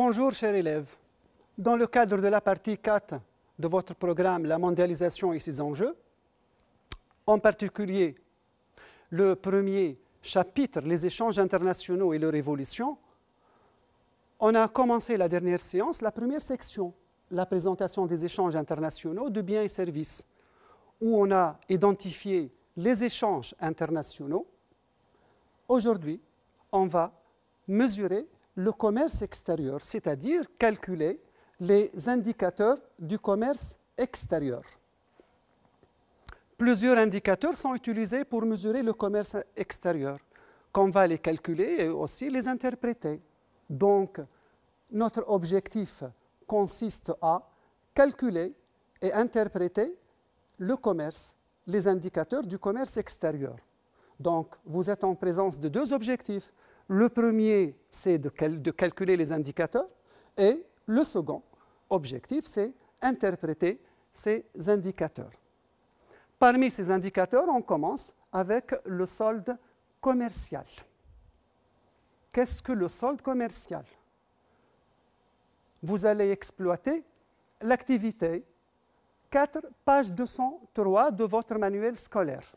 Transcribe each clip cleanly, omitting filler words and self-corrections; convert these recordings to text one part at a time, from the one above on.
Bonjour chers élèves. Dans le cadre de la partie 4 de votre programme La mondialisation et ses enjeux, en particulier le premier chapitre, les échanges internationaux et leur évolution, on a commencé la dernière séance, la première section, la présentation des échanges internationaux de biens et services, où on a identifié les échanges internationaux. Aujourd'hui, on va mesurer le commerce extérieur, c'est-à-dire calculer les indicateurs du commerce extérieur. Plusieurs indicateurs sont utilisés pour mesurer le commerce extérieur, qu'on va les calculer et aussi les interpréter. Donc, notre objectif consiste à calculer et interpréter le commerce, les indicateurs du commerce extérieur. Donc, vous êtes en présence de deux objectifs. Le premier, c'est de calculer les indicateurs et le second objectif, c'est interpréter ces indicateurs. Parmi ces indicateurs, on commence avec le solde commercial. Qu'est-ce que le solde commercial? Vous allez exploiter l'activité 4, page 203 de votre manuel scolaire.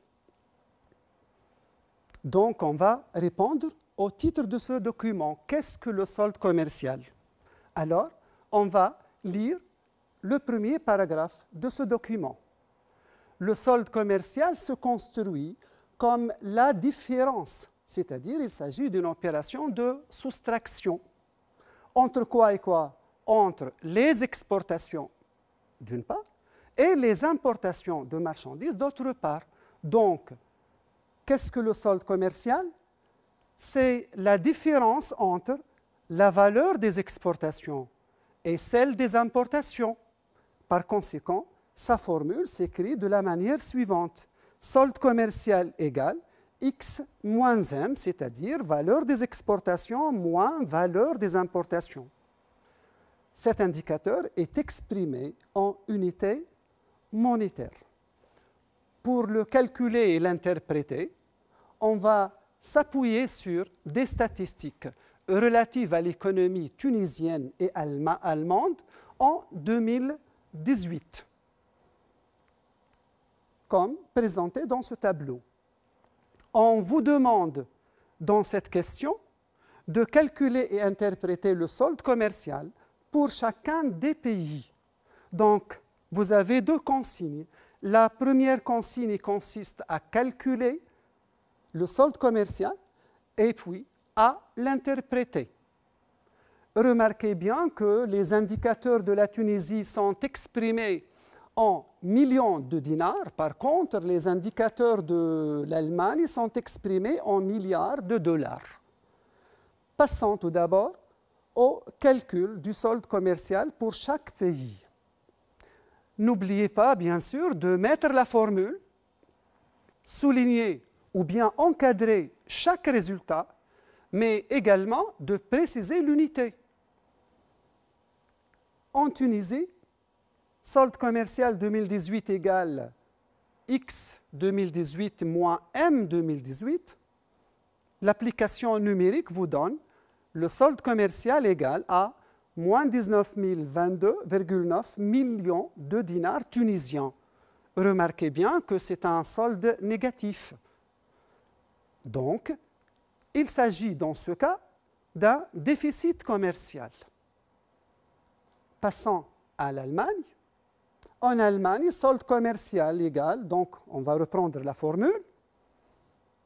Donc, on va répondre au titre de ce document. Qu'est-ce que le solde commercial? Alors, on va lire le premier paragraphe de ce document. Le solde commercial se construit comme la différence, c'est-à-dire il s'agit d'une opération de soustraction. Entre quoi et quoi? Entre les exportations, d'une part, et les importations de marchandises, d'autre part. Donc, qu'est-ce que le solde commercial? C'est la différence entre la valeur des exportations et celle des importations. Par conséquent, sa formule s'écrit de la manière suivante. Solde commercial égale X moins M, c'est-à-dire valeur des exportations moins valeur des importations. Cet indicateur est exprimé en unités monétaires. Pour le calculer et l'interpréter, on va s'appuyer sur des statistiques relatives à l'économie tunisienne et allemande en 2018, comme présenté dans ce tableau. On vous demande dans cette question de calculer et interpréter le solde commercial pour chacun des pays. Donc, vous avez deux consignes. La première consigne consiste à calculer le solde commercial et puis à l'interpréter. Remarquez bien que les indicateurs de la Tunisie sont exprimés en millions de dinars. Par contre, les indicateurs de l'Allemagne sont exprimés en milliards de dollars. Passons tout d'abord au calcul du solde commercial pour chaque pays. N'oubliez pas, bien sûr, de mettre la formule, souligner ou bien encadrer chaque résultat, mais également de préciser l'unité. En Tunisie, solde commercial 2018 égale X 2018 moins M 2018. L'application numérique vous donne le solde commercial égal à moins 19 022,9 millions de dinars tunisiens. Remarquez bien que c'est un solde négatif. Donc, il s'agit dans ce cas d'un déficit commercial. Passons à l'Allemagne. En Allemagne, solde commercial égal, donc on va reprendre la formule,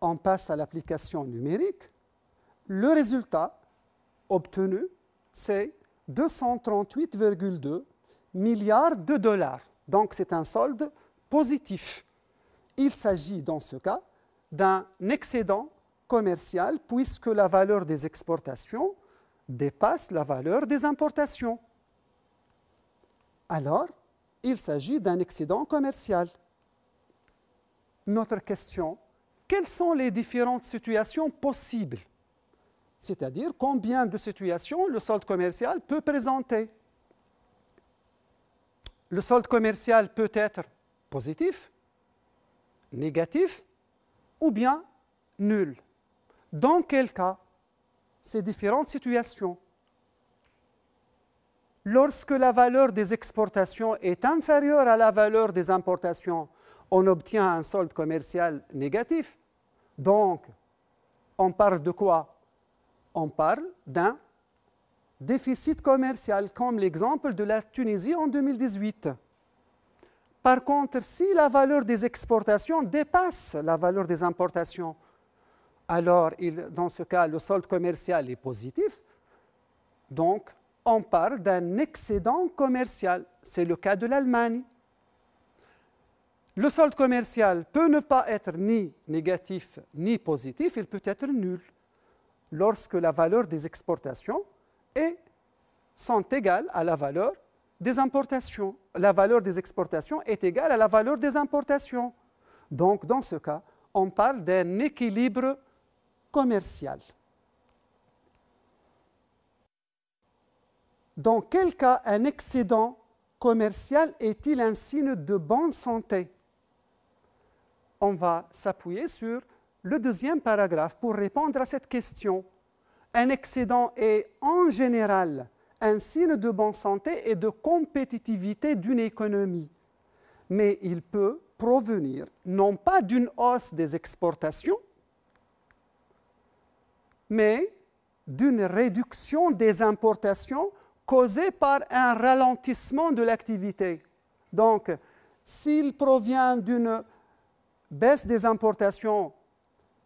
on passe à l'application numérique. Le résultat obtenu, c'est 238,2 milliards de dollars. Donc c'est un solde positif. Il s'agit dans ce cas d'un excédent commercial puisque la valeur des exportations dépasse la valeur des importations. Alors, il s'agit d'un excédent commercial. Notre question, quelles sont les différentes situations possibles? C'est-à-dire combien de situations le solde commercial peut présenter? Le solde commercial peut être positif, négatif ou bien nul. Dans quel cas ces différentes situations? Lorsque la valeur des exportations est inférieure à la valeur des importations, on obtient un solde commercial négatif. Donc, on parle de quoi? On parle d'un déficit commercial, comme l'exemple de la Tunisie en 2018. Par contre, si la valeur des exportations dépasse la valeur des importations, alors dans ce cas, le solde commercial est positif. Donc, on parle d'un excédent commercial. C'est le cas de l'Allemagne. Le solde commercial peut ne pas être ni négatif ni positif, il peut être nul lorsque la valeur des exportations sont égales à la valeur des importations. La valeur des exportations est égale à la valeur des importations. Donc, dans ce cas, on parle d'un équilibre commercial. Dans quel cas un excédent commercial est-il un signe de bonne santé? On va s'appuyer sur le deuxième paragraphe pour répondre à cette question. Un excédent est en général un signe de bonne santé et de compétitivité d'une économie, mais il peut provenir non pas d'une hausse des exportations, mais d'une réduction des importations causée par un ralentissement de l'activité. Donc, s'il provient d'une baisse des importations,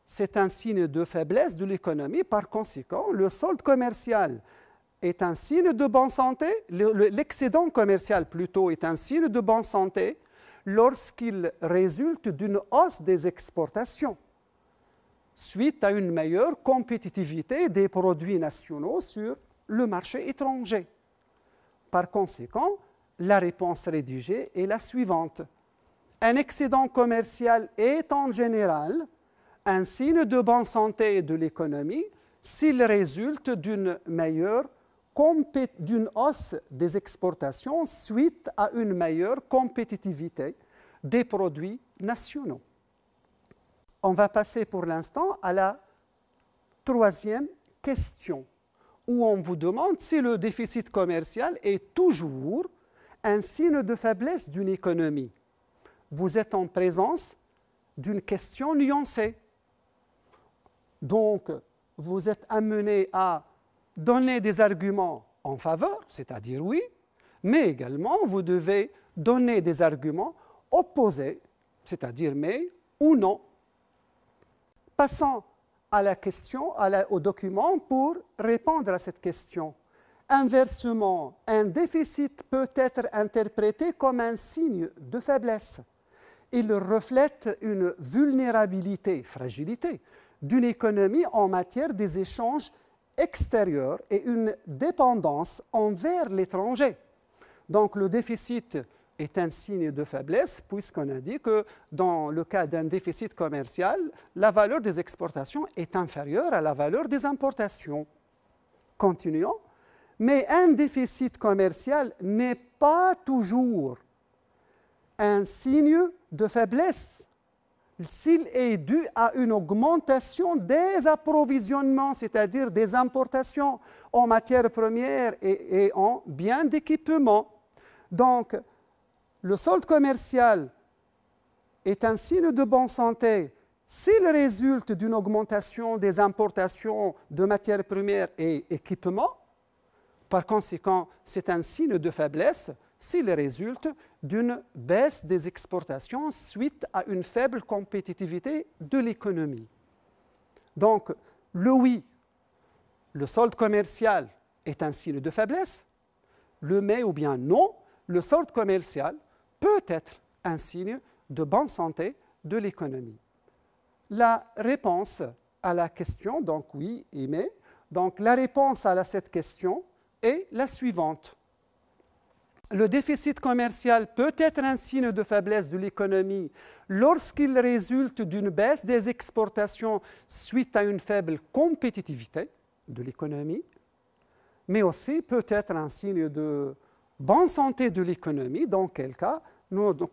c'est un signe de faiblesse de l'économie. Par conséquent, le solde commercial est un signe de bonne santé, l'excédent commercial plutôt est un signe de bonne santé lorsqu'il résulte d'une hausse des exportations suite à une meilleure compétitivité des produits nationaux sur le marché étranger. Par conséquent, la réponse rédigée est la suivante. Un excédent commercial est en général un signe de bonne santé de l'économie s'il résulte d'une hausse des exportations suite à une meilleure compétitivité des produits nationaux. On va passer pour l'instant à la troisième question, où on vous demande si le déficit commercial est toujours un signe de faiblesse d'une économie. Vous êtes en présence d'une question nuancée. Donc, vous êtes amené à donner des arguments en faveur, c'est-à-dire oui, mais également vous devez donner des arguments opposés, c'est-à-dire mais ou non. Passons à la question, au document pour répondre à cette question. Inversement, un déficit peut être interprété comme un signe de faiblesse. Il reflète une vulnérabilité, fragilité, d'une économie en matière des échanges extérieurs et une dépendance envers l'étranger. Donc le déficit est un signe de faiblesse puisqu'on a dit que dans le cas d'un déficit commercial, la valeur des exportations est inférieure à la valeur des importations. Continuons. Mais un déficit commercial n'est pas toujours un signe de faiblesse s'il est dû à une augmentation des approvisionnements, c'est-à-dire des importations en matières premières et en biens d'équipement. Donc, le solde commercial est un signe de bonne santé s'il résulte d'une augmentation des importations de matières premières et équipements. Par conséquent, c'est un signe de faiblesse s'il résulte d'une baisse des exportations suite à une faible compétitivité de l'économie. Donc, le oui, le solde commercial est un signe de faiblesse. Le mais ou bien non, le solde commercial peut être un signe de bonne santé de l'économie. La réponse à la question, donc oui et mais, donc la réponse à cette question est la suivante. Le déficit commercial peut être un signe de faiblesse de l'économie lorsqu'il résulte d'une baisse des exportations suite à une faible compétitivité de l'économie, mais aussi peut être un signe de bonne santé de l'économie, dans quel cas,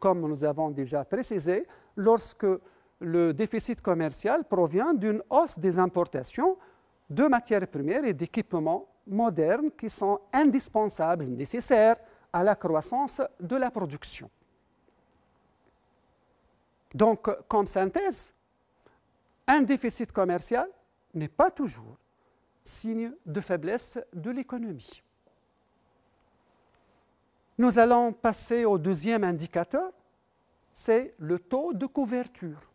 comme nous avons déjà précisé, lorsque le déficit commercial provient d'une hausse des importations de matières premières et d'équipements modernes qui sont indispensables, nécessaires à la croissance de la production. Donc, comme synthèse, un déficit commercial n'est pas toujours signe de faiblesse de l'économie. Nous allons passer au deuxième indicateur, c'est le taux de couverture.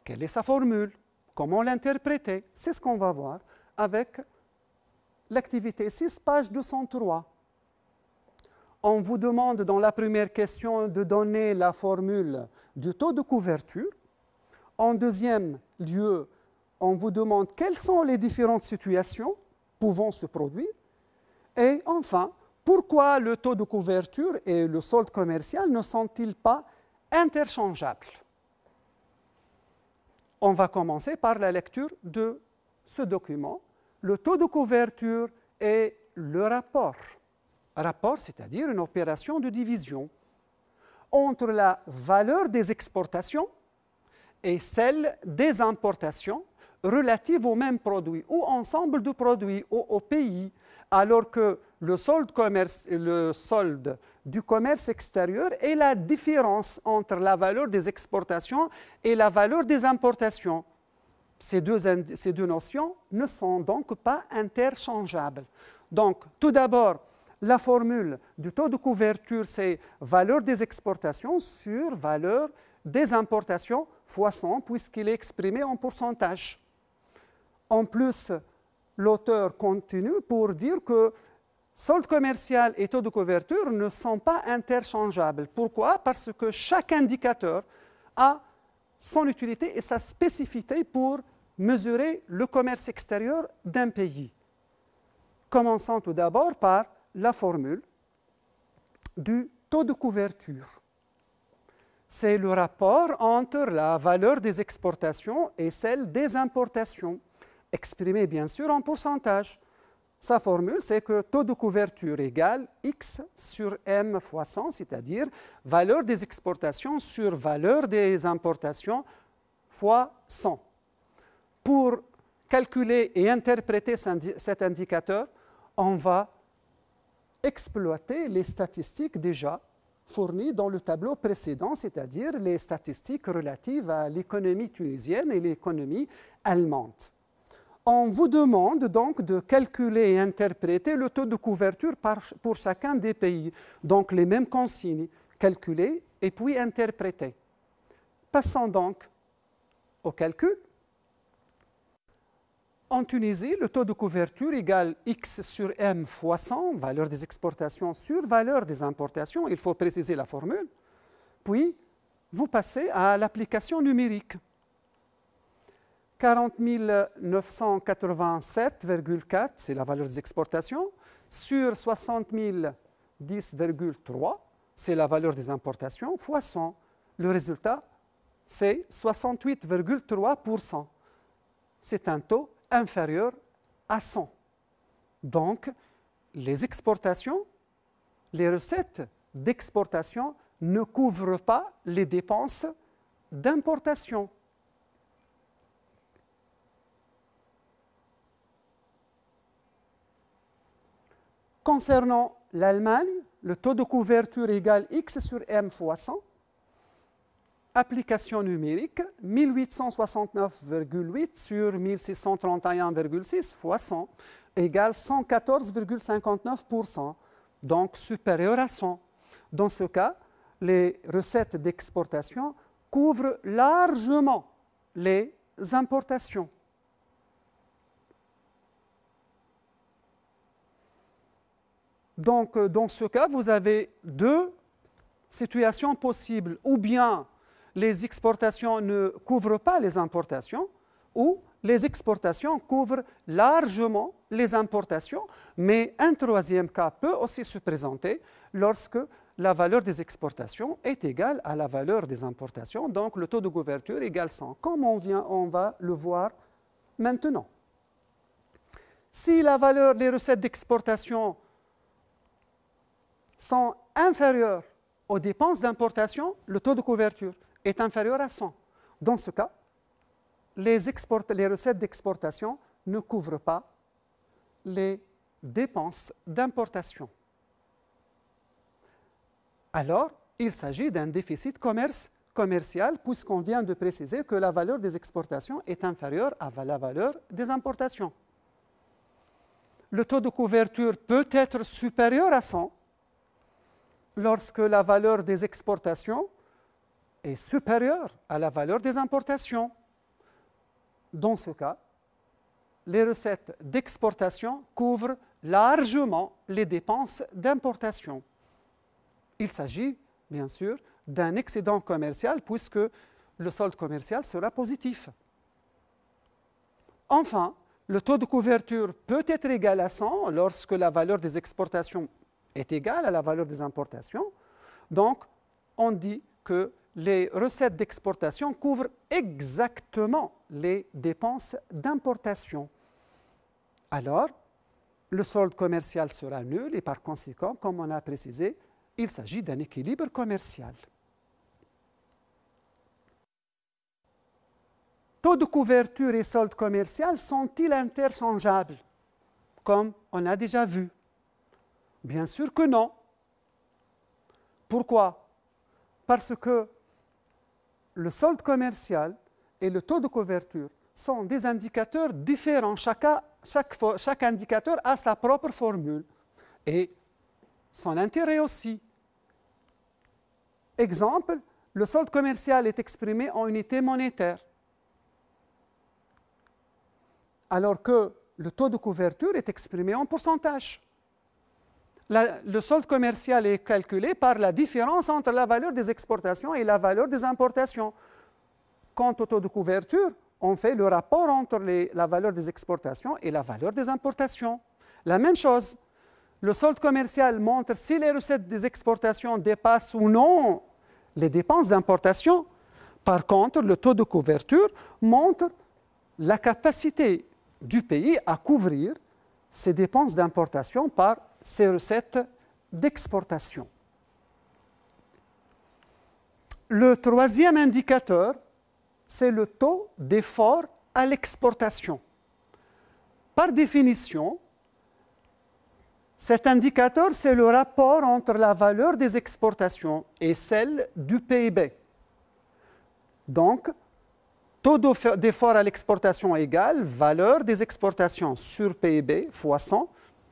Quelle est sa formule? Comment l'interpréter? C'est ce qu'on va voir avec l'activité 6, page 203. On vous demande dans la première question de donner la formule du taux de couverture. En deuxième lieu, on vous demande quelles sont les différentes situations pouvant se produire. Et enfin, pourquoi le taux de couverture et le solde commercial ne sont-ils pas interchangeables? On va commencer par la lecture de ce document. Le taux de couverture est le rapport. Rapport, c'est-à-dire une opération de division entre la valeur des exportations et celle des importations relatives aux mêmes produits ou ensemble de produits au pays, alors que le solde du commerce extérieur est la différence entre la valeur des exportations et la valeur des importations. Ces deux notions ne sont donc pas interchangeables. Donc, tout d'abord, la formule du taux de couverture, c'est valeur des exportations sur valeur des importations fois 100, puisqu'il est exprimé en pourcentage. En plus, l'auteur continue pour dire que solde commercial et taux de couverture ne sont pas interchangeables. Pourquoi? Parce que chaque indicateur a son utilité et sa spécificité pour mesurer le commerce extérieur d'un pays. Commençons tout d'abord par la formule du taux de couverture. C'est le rapport entre la valeur des exportations et celle des importations, exprimé bien sûr en pourcentage. Sa formule, c'est que taux de couverture égale X sur M fois 100, c'est-à-dire valeur des exportations sur valeur des importations fois 100. Pour calculer et interpréter cet indicateur, on va exploiter les statistiques déjà fournies dans le tableau précédent, c'est-à-dire les statistiques relatives à l'économie tunisienne et l'économie allemande. On vous demande donc de calculer et interpréter le taux de couverture pour chacun des pays. Donc les mêmes consignes, calculer et puis interpréter. Passons donc au calcul. En Tunisie, le taux de couverture égale X sur M fois 100, valeur des exportations sur valeur des importations. Il faut préciser la formule. Puis, vous passez à l'application numérique. 40 987,4, c'est la valeur des exportations, sur 60 010,3, c'est la valeur des importations, fois 100. Le résultat, c'est 68,3%. C'est un taux inférieur à 100. Donc, les exportations, les recettes d'exportation ne couvrent pas les dépenses d'importation. Concernant l'Allemagne, le taux de couverture égale X sur M fois 100. Application numérique, 1869,8 sur 1631,6 fois 100 égale 114,59%, donc supérieur à 100. Dans ce cas, les recettes d'exportation couvrent largement les importations. Donc, dans ce cas, vous avez deux situations possibles. Ou bien les exportations ne couvrent pas les importations, ou les exportations couvrent largement les importations, mais un troisième cas peut aussi se présenter lorsque la valeur des exportations est égale à la valeur des importations, donc le taux de couverture égale 100, comme on va le voir maintenant. Si la valeur des recettes d'exportation sont inférieures aux dépenses d'importation, le taux de couverture est inférieur à 100. Dans ce cas, les recettes d'exportation ne couvrent pas les dépenses d'importation. Alors, il s'agit d'un déficit commercial puisqu'on vient de préciser que la valeur des exportations est inférieure à la valeur des importations. Le taux de couverture peut être supérieur à 100 lorsque la valeur des exportations est supérieure à la valeur des importations. Dans ce cas, les recettes d'exportation couvrent largement les dépenses d'importation. Il s'agit, bien sûr, d'un excédent commercial puisque le solde commercial sera positif. Enfin, le taux de couverture peut être égal à 100 lorsque la valeur des exportations est égale à la valeur des importations. Donc, on dit que les recettes d'exportation couvrent exactement les dépenses d'importation. Alors, le solde commercial sera nul et par conséquent, comme on a précisé, il s'agit d'un équilibre commercial. Taux de couverture et solde commercial sont-ils interchangeables, comme on a déjà vu? Bien sûr que non. Pourquoi? Parce que le solde commercial et le taux de couverture sont des indicateurs différents. Chaque indicateur a sa propre formule et son intérêt aussi. Exemple, le solde commercial est exprimé en unité monétaire, alors que le taux de couverture est exprimé en pourcentage. Le solde commercial est calculé par la différence entre la valeur des exportations et la valeur des importations. Quant au taux de couverture, on fait le rapport entre la valeur des exportations et la valeur des importations. La même chose, le solde commercial montre si les recettes des exportations dépassent ou non les dépenses d'importation. Par contre, le taux de couverture montre la capacité du pays à couvrir ses dépenses d'importation par ses recettes d'exportation. Le troisième indicateur, c'est le taux d'effort à l'exportation. Par définition, cet indicateur, c'est le rapport entre la valeur des exportations et celle du PIB. Donc, taux d'effort à l'exportation égale valeur des exportations sur PIB fois 100,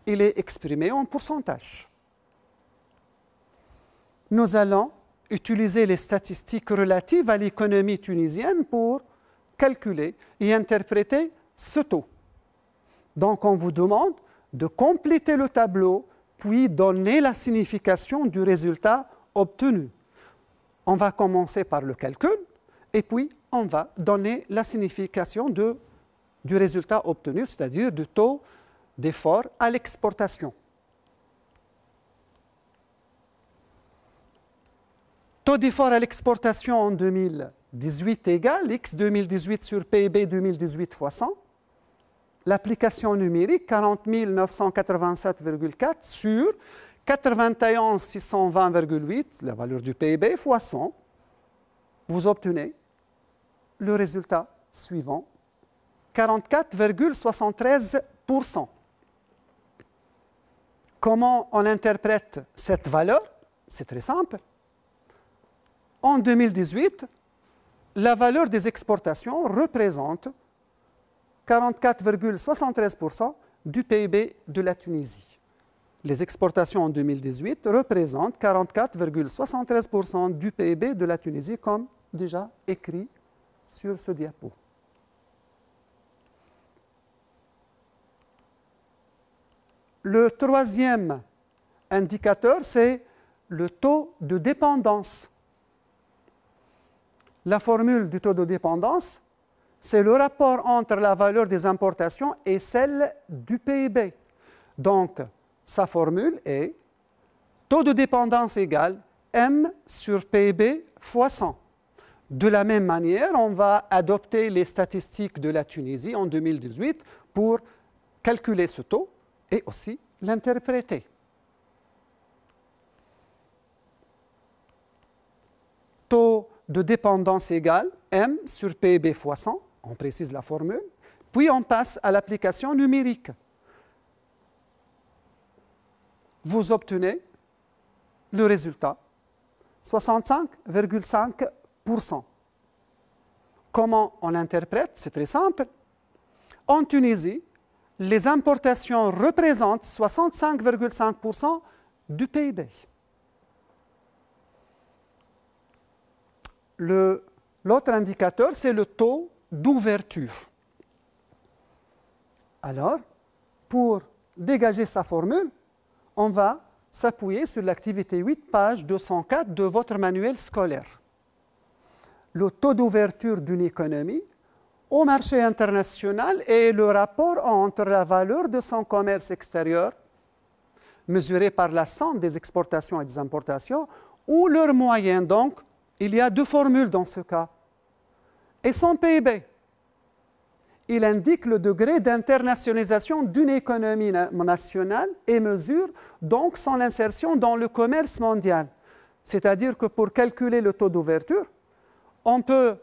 il est exprimé en pourcentage. Nous allons utiliser les statistiques relatives à l'économie tunisienne pour calculer et interpréter ce taux. Donc, on vous demande de compléter le tableau, puis donner la signification du résultat obtenu. On va commencer par le calcul, et puis on va donner la signification du résultat obtenu, c'est-à-dire du taux d'effort à l'exportation. Taux d'effort à l'exportation en 2018 égale X 2018 sur PIB 2018 fois 100. L'application numérique 40 987,4 sur 91 620,8, la valeur du PIB, fois 100. Vous obtenez le résultat suivant, 44,73%. Comment on interprète cette valeur? C'est très simple. En 2018, la valeur des exportations représente 44,73% du PIB de la Tunisie. Les exportations en 2018 représentent 44,73% du PIB de la Tunisie, comme déjà écrit sur ce diapo. Le troisième indicateur, c'est le taux de dépendance. La formule du taux de dépendance, c'est le rapport entre la valeur des importations et celle du PIB. Donc, sa formule est taux de dépendance égale M sur PIB fois 100. De la même manière, on va adopter les statistiques de la Tunisie en 2018 pour calculer ce taux et aussi l'interpréter. Taux de dépendance égale M sur PIB fois 100, on précise la formule, puis on passe à l'application numérique. vous obtenez le résultat, 65,5%. Comment on l'interprète? C'est très simple. En Tunisie, les importations représentent 65,5% du PIB. L'autre indicateur, c'est le taux d'ouverture. Alors, pour dégager sa formule, on va s'appuyer sur l'activité 8, page 204 de votre manuel scolaire. Le taux d'ouverture d'une économie au marché international est le rapport entre la valeur de son commerce extérieur, mesuré par la somme des exportations et des importations, ou leur moyen. Donc, il y a deux formules dans ce cas. Et son PIB. Il indique le degré d'internationalisation d'une économie nationale et mesure donc son insertion dans le commerce mondial. C'est-à-dire que pour calculer le taux d'ouverture, on peut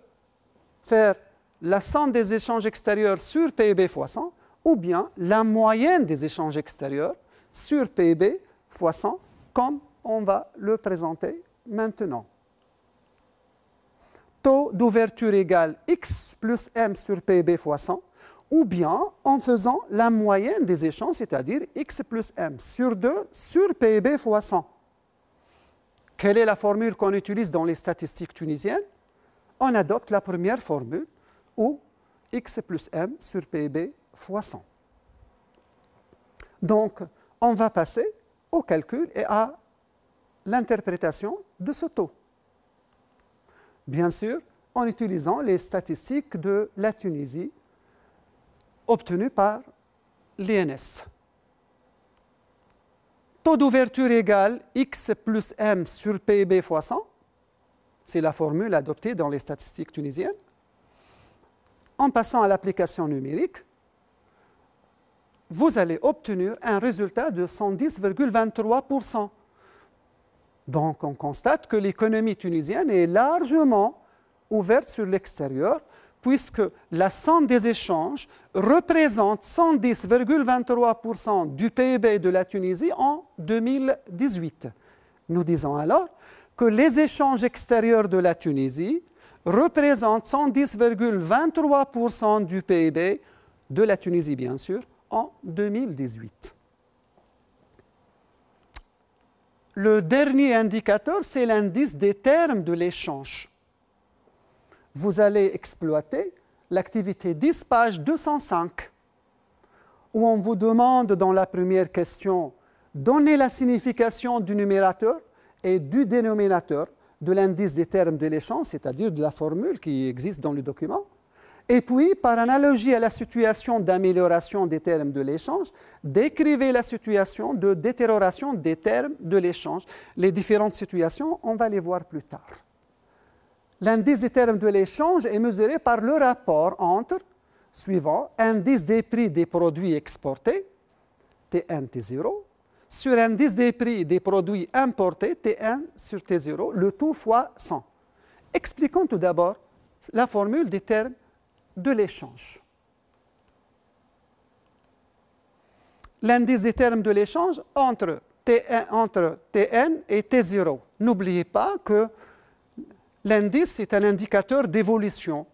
faire la somme des échanges extérieurs sur PIB fois 100 ou bien la moyenne des échanges extérieurs sur PIB fois 100, comme on va le présenter maintenant. Taux d'ouverture égale X plus M sur PIB fois 100, ou bien en faisant la moyenne des échanges, c'est-à-dire X plus M sur 2 sur PIB fois 100. Quelle est la formule qu'on utilise dans les statistiques tunisiennes? On adopte la première formule, ou X plus M sur PIB fois 100. Donc, on va passer au calcul et à l'interprétation de ce taux. Bien sûr, en utilisant les statistiques de la Tunisie obtenues par l'INS. Taux d'ouverture égale X plus M sur PIB fois 100. C'est la formule adoptée dans les statistiques tunisiennes. En passant à l'application numérique, vous allez obtenir un résultat de 110,23%. Donc, on constate que l'économie tunisienne est largement ouverte sur l'extérieur, puisque la somme des échanges représente 110,23% du PIB de la Tunisie en 2018. Nous disons alors que les échanges extérieurs de la Tunisie représentent 110,23% du PIB de la Tunisie, bien sûr, en 2018. Le dernier indicateur, c'est l'indice des termes de l'échange. Vous allez exploiter l'activité 10, page 205, où on vous demande dans la première question, donnez la signification du numérateur et du dénominateur de l'indice des termes de l'échange, c'est-à-dire de la formule qui existe dans le document. Et puis, par analogie à la situation d'amélioration des termes de l'échange, décrivez la situation de détérioration des termes de l'échange. Les différentes situations, on va les voir plus tard. L'indice des termes de l'échange est mesuré par le rapport entre, suivant, indice des prix des produits exportés, T1, T0, sur indice des prix des produits importés, T1 sur T0, le tout fois 100. Expliquons tout d'abord la formule des termes de l'échange. L'indice des termes de l'échange entre Tn et T0. N'oubliez pas que l'indice est un indicateur d'évolution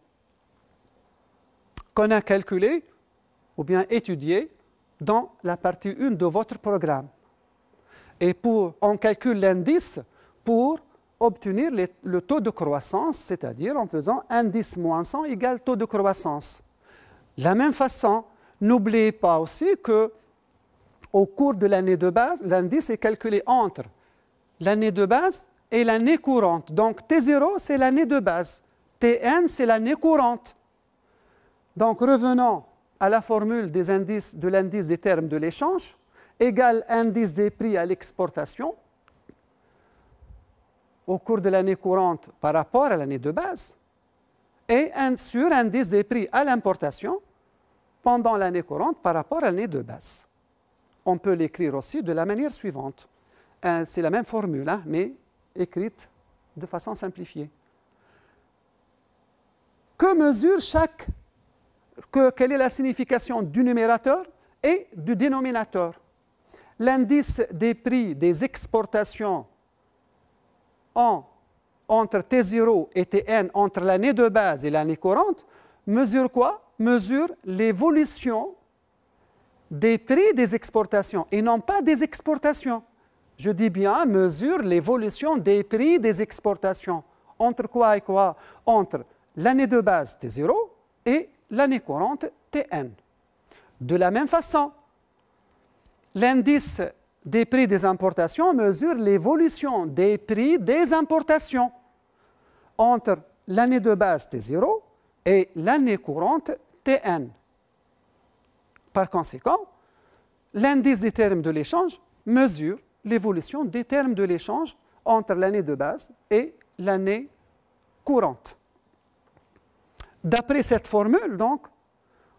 qu'on a calculé ou bien étudié dans la partie 1 de votre programme. Et on calcule l'indice pour obtenir le taux de croissance, c'est-à-dire en faisant indice moins 100 égale taux de croissance. De la même façon, n'oubliez pas aussi qu'au cours de l'année de base, l'indice est calculé entre l'année de base et l'année courante. Donc T0, c'est l'année de base. Tn, c'est l'année courante. Donc revenons à la formule de l'indice des termes de l'échange, égale indice des prix à l'exportation, au cours de l'année courante par rapport à l'année de base, et sur indice des prix à l'importation pendant l'année courante par rapport à l'année de base. On peut l'écrire aussi de la manière suivante. C'est la même formule, hein, mais écrite de façon simplifiée. Que mesure quelle est la signification du numérateur et du dénominateur? l'indice des prix des exportations entre T0 et Tn, entre l'année de base et l'année courante, mesure quoi? Mesure l'évolution des prix des exportations et non pas des exportations. Je dis bien, mesure l'évolution des prix des exportations. Entre quoi et quoi? Entre l'année de base T0 et l'année courante Tn. De la même façon, l'indice des prix des importations mesure l'évolution des prix des importations entre l'année de base T0 et l'année courante Tn. Par conséquent, l'indice des termes de l'échange mesure l'évolution des termes de l'échange entre l'année de base et l'année courante. D'après cette formule, donc,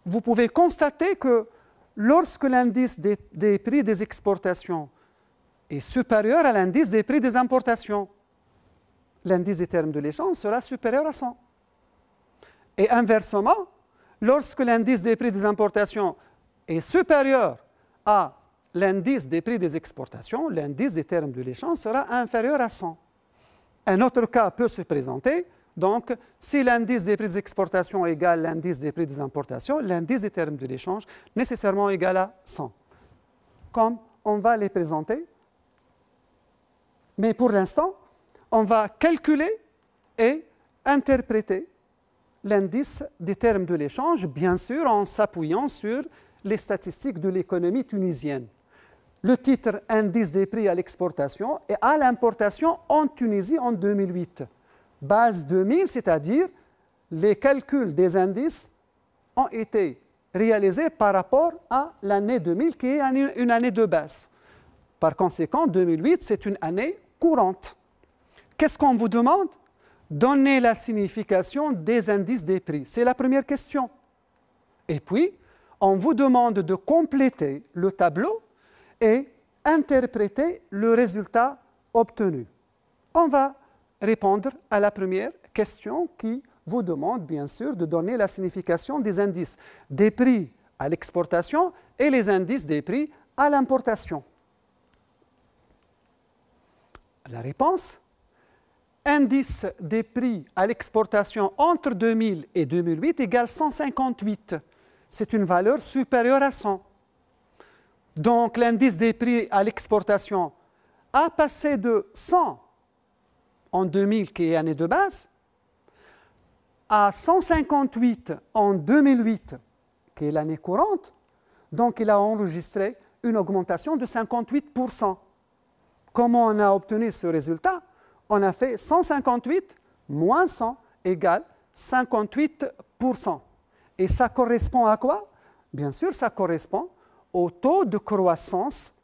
vous pouvez constater que lorsque l'indice des prix des exportations est supérieur à l'indice des prix des importations, l'indice des termes de l'échange sera supérieur à 100. Et inversement, lorsque l'indice des prix des importations est supérieur à l'indice des prix des exportations, l'indice des termes de l'échange sera inférieur à 100. Un autre cas peut se présenter. Donc, si l'indice des prix des exportations égale l'indice des prix des importations, l'indice des termes de l'échange nécessairement égal à 100. Comme on va les présenter. Mais pour l'instant, on va calculer et interpréter l'indice des termes de l'échange, bien sûr en s'appuyant sur les statistiques de l'économie tunisienne. Le titre « Indice des prix à l'exportation et à l'importation en Tunisie en 2008 ». Base 2000, c'est-à-dire les calculs des indices ont été réalisés par rapport à l'année 2000 qui est une année de base. Par conséquent, 2008, c'est une année courante. Qu'est-ce qu'on vous demande? Donnez la signification des indices des prix. C'est la première question. Et puis, on vous demande de compléter le tableau et interpréter le résultat obtenu. On va répondre à la première question qui vous demande bien sûr de donner la signification des indices des prix à l'exportation et les indices des prix à l'importation. La réponse, indice des prix à l'exportation entre 2000 et 2008 égale 158. C'est une valeur supérieure à 100. Donc l'indice des prix à l'exportation a passé de 100 en 2000, qui est année de base, à 158 en 2008, qui est l'année courante. Donc, il a enregistré une augmentation de 58%. Comment on a obtenu ce résultat? On a fait 158 moins 100 égale 58%. Et ça correspond à quoi? Bien sûr, ça correspond au taux de croissance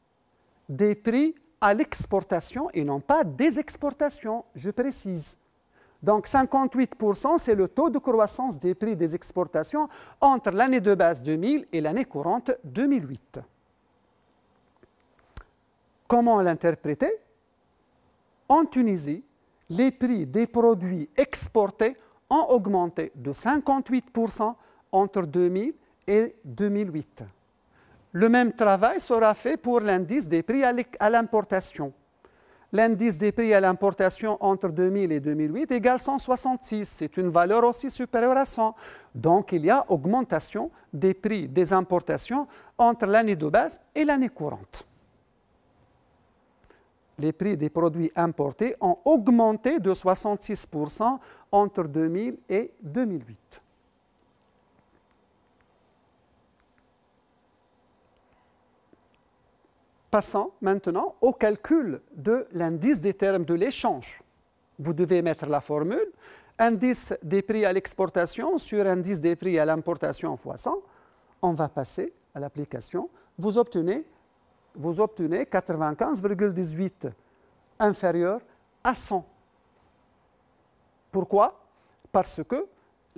des prix à l'exportation et non pas des exportations, je précise. Donc 58%, c'est le taux de croissance des prix des exportations entre l'année de base 2000 et l'année courante 2008. Comment l'interpréter? En Tunisie, les prix des produits exportés ont augmenté de 58% entre 2000 et 2008. Le même travail sera fait pour l'indice des prix à l'importation. L'indice des prix à l'importation entre 2000 et 2008 égale 166. C'est une valeur aussi supérieure à 100. Donc, il y a augmentation des prix des importations entre l'année de base et l'année courante. Les prix des produits importés ont augmenté de 66% entre 2000 et 2008. Passons maintenant au calcul de l'indice des termes de l'échange. Vous devez mettre la formule indice des prix à l'exportation sur indice des prix à l'importation fois 100. On va passer à l'application. Vous obtenez 95,18 inférieur à 100. Pourquoi? Parce que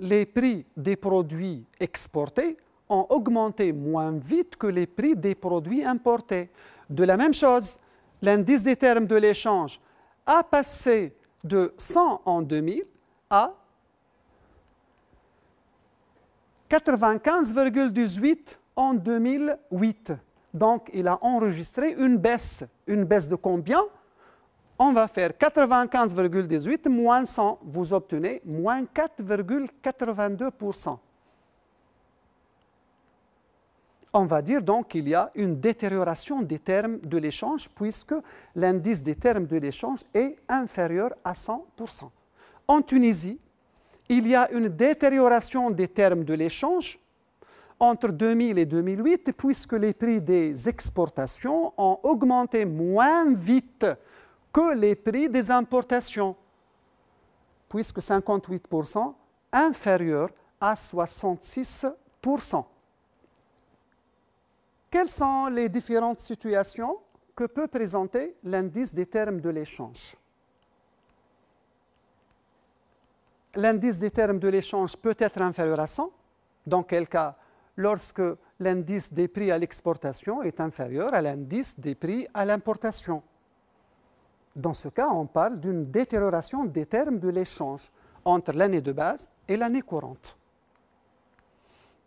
les prix des produits exportés ont augmenté moins vite que les prix des produits importés. De la même chose, l'indice des termes de l'échange a passé de 100 en 2000 à 95,18 en 2008. Donc, il a enregistré une baisse. Une baisse de combien? On va faire 95,18 moins 100. Vous obtenez moins 4,82%. On va dire donc qu'il y a une détérioration des termes de l'échange puisque l'indice des termes de l'échange est inférieur à 100%. En Tunisie, il y a une détérioration des termes de l'échange entre 2000 et 2008 puisque les prix des exportations ont augmenté moins vite que les prix des importations, puisque 58% inférieur à 66%. Quelles sont les différentes situations que peut présenter l'indice des termes de l'échange? L'indice des termes de l'échange peut être inférieur à 100. Dans quel cas? Lorsque l'indice des prix à l'exportation est inférieur à l'indice des prix à l'importation. Dans ce cas, on parle d'une détérioration des termes de l'échange entre l'année de base et l'année courante.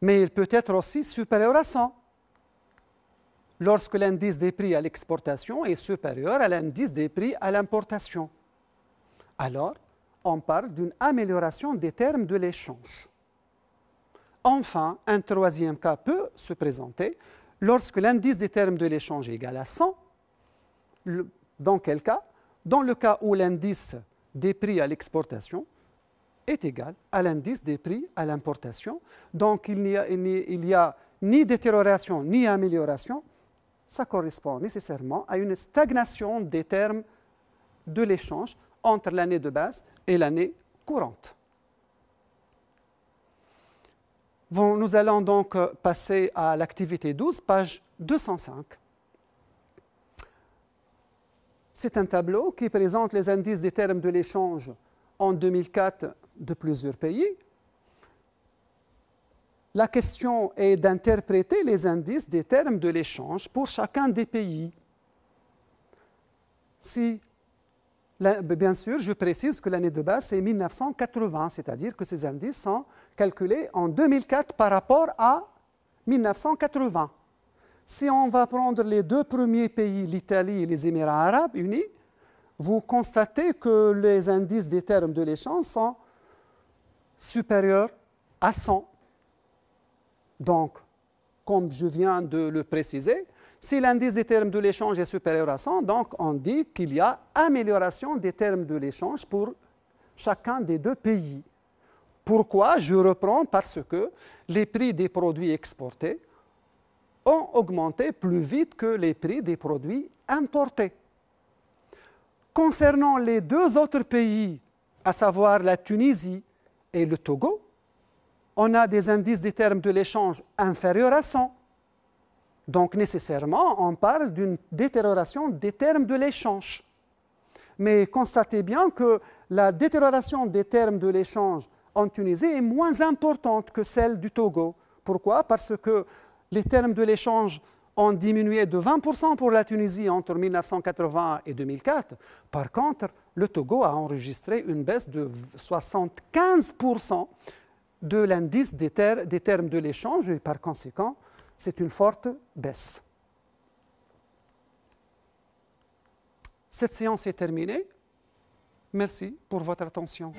Mais il peut être aussi supérieur à 100. Lorsque l'indice des prix à l'exportation est supérieur à l'indice des prix à l'importation. Alors, on parle d'une amélioration des termes de l'échange. Enfin, un troisième cas peut se présenter lorsque l'indice des termes de l'échange est égal à 100. Dans quel cas? Dans le cas où l'indice des prix à l'exportation est égal à l'indice des prix à l'importation. Donc, il n'y a ni détérioration ni amélioration. Ça correspond nécessairement à une stagnation des termes de l'échange entre l'année de base et l'année courante. Bon, nous allons donc passer à l'activité 12, page 205. C'est un tableau qui présente les indices des termes de l'échange en 2004 de plusieurs pays. La question est d'interpréter les indices des termes de l'échange pour chacun des pays. Bien sûr, je précise que l'année de base, c'est 1980, c'est-à-dire que ces indices sont calculés en 2004 par rapport à 1980. Si on va prendre les deux premiers pays, l'Italie et les Émirats arabes unis, vous constatez que les indices des termes de l'échange sont supérieurs à 100. Donc, comme je viens de le préciser, si l'indice des termes de l'échange est supérieur à 100, donc on dit qu'il y a amélioration des termes de l'échange pour chacun des deux pays. Pourquoi? Je reprends parce que les prix des produits exportés ont augmenté plus vite que les prix des produits importés. Concernant les deux autres pays, à savoir la Tunisie et le Togo, on a des indices des termes de l'échange inférieurs à 100. Donc, nécessairement, on parle d'une détérioration des termes de l'échange. Mais constatez bien que la détérioration des termes de l'échange en Tunisie est moins importante que celle du Togo. Pourquoi? Parce que les termes de l'échange ont diminué de 20% pour la Tunisie entre 1980 et 2004. Par contre, le Togo a enregistré une baisse de 75% de l'indice des termes de l'échange et par conséquent, c'est une forte baisse. Cette séance est terminée. Merci pour votre attention.